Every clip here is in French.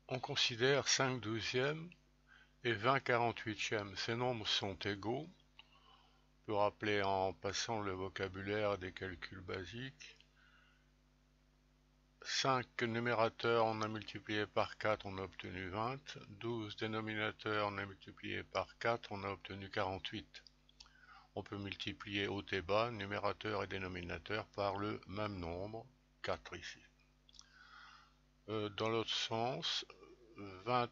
On considère 5 douzièmes et 20 48e. Ces nombres sont égaux. On peut rappeler en passant le vocabulaire des calculs basiques. 5 numérateurs, on a multiplié par 4, on a obtenu 20. 12 dénominateurs, on a multiplié par 4, on a obtenu 48. On peut multiplier haut et bas, numérateur et dénominateur, par le même nombre, 4 ici. Dans l'autre sens, 20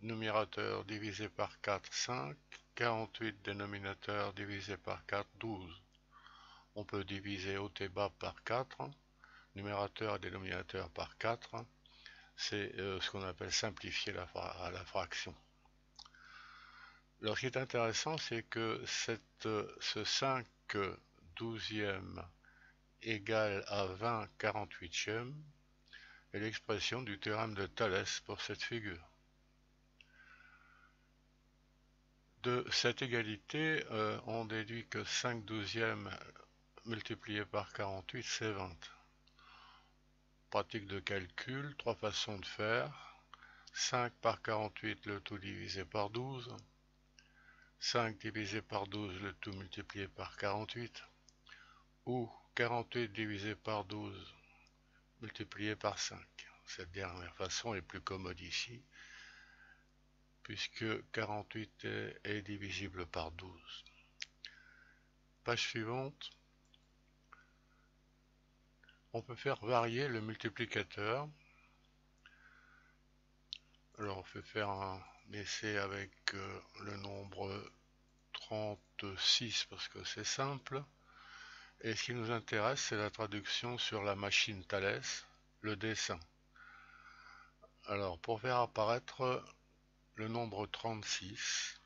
numérateur divisé par 4, 5. 48 dénominateur divisé par 4, 12. On peut diviser haut et bas par 4, numérateur et dénominateur par 4. C'est ce qu'on appelle simplifier la fraction. Alors ce qui est intéressant, c'est que ce 5 douzièmes égale à 20 48e est l'expression du théorème de Thalès pour cette figure. De cette égalité, on déduit que 5 douzièmes multiplié par 48, c'est 20. Pratique de calcul, trois façons de faire. 5 par 48, le tout divisé par 12. 5 divisé par 12, le tout multiplié par 48. Ou 48 divisé par 12, multiplié par 5. Cette dernière façon est plus commode ici, puisque 48 est divisible par 12. Page suivante. On peut faire varier le multiplicateur. Alors on peut faire un essai avec le nombre 36 parce que c'est simple. Et ce qui nous intéresse, c'est la traduction sur la machine Thalès, le dessin. Alors pour faire apparaître le nombre 36,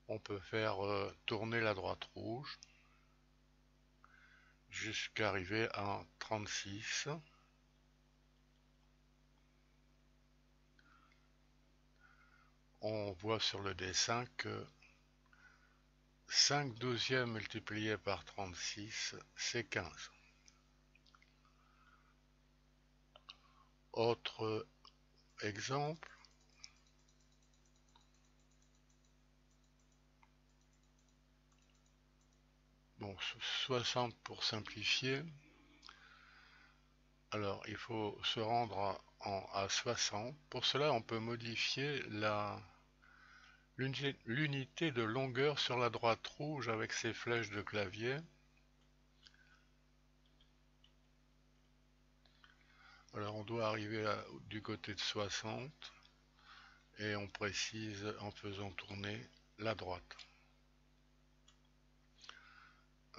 on peut faire tourner la droite rouge jusqu'à arriver à 36. On voit sur le dessin que 5 douzièmes multiplié par 36, c'est 15. Autre exemple. Bon, 60 pour simplifier. Alors, il faut se rendre à 60. Pour cela, on peut modifier l'unité de longueur sur la droite rouge avec ses flèches de clavier. Alors, on doit arriver du côté de 60 et on précise en faisant tourner la droite.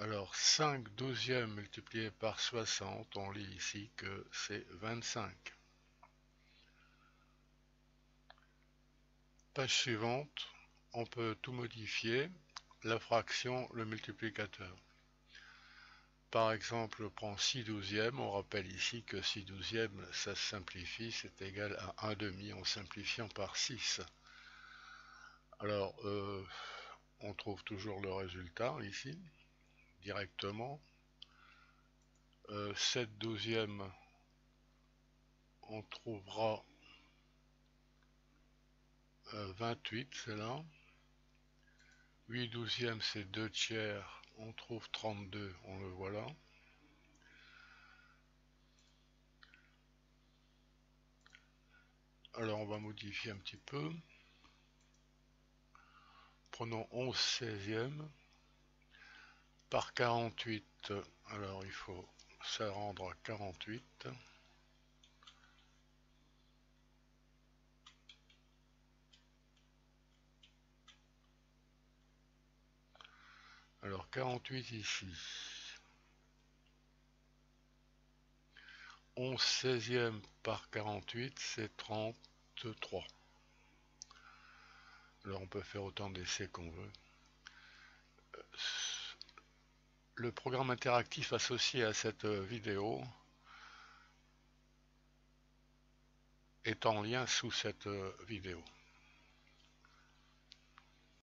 Alors, 5 douzièmes multiplié par 60, on lit ici que c'est 25. Page suivante, on peut tout modifier, la fraction, le multiplicateur. Par exemple, je prends 6 douzièmes, on rappelle ici que 6 douzièmes, ça se simplifie, c'est égal à 1 demi en simplifiant par 6. Alors, on trouve toujours le résultat ici, directement. 7 douzièmes, on trouvera 28, c'est là. 8 douzièmes, c'est 2 tiers, on trouve 32, on le voit là. Alors on va modifier un petit peu. Prenons 11 seizièmes par 48. Alors il faut se rendre à 48. Alors 48 ici. 11 seizièmes par 48, c'est 33. Alors on peut faire autant d'essais qu'on veut. Le programme interactif associé à cette vidéo est en lien sous cette vidéo.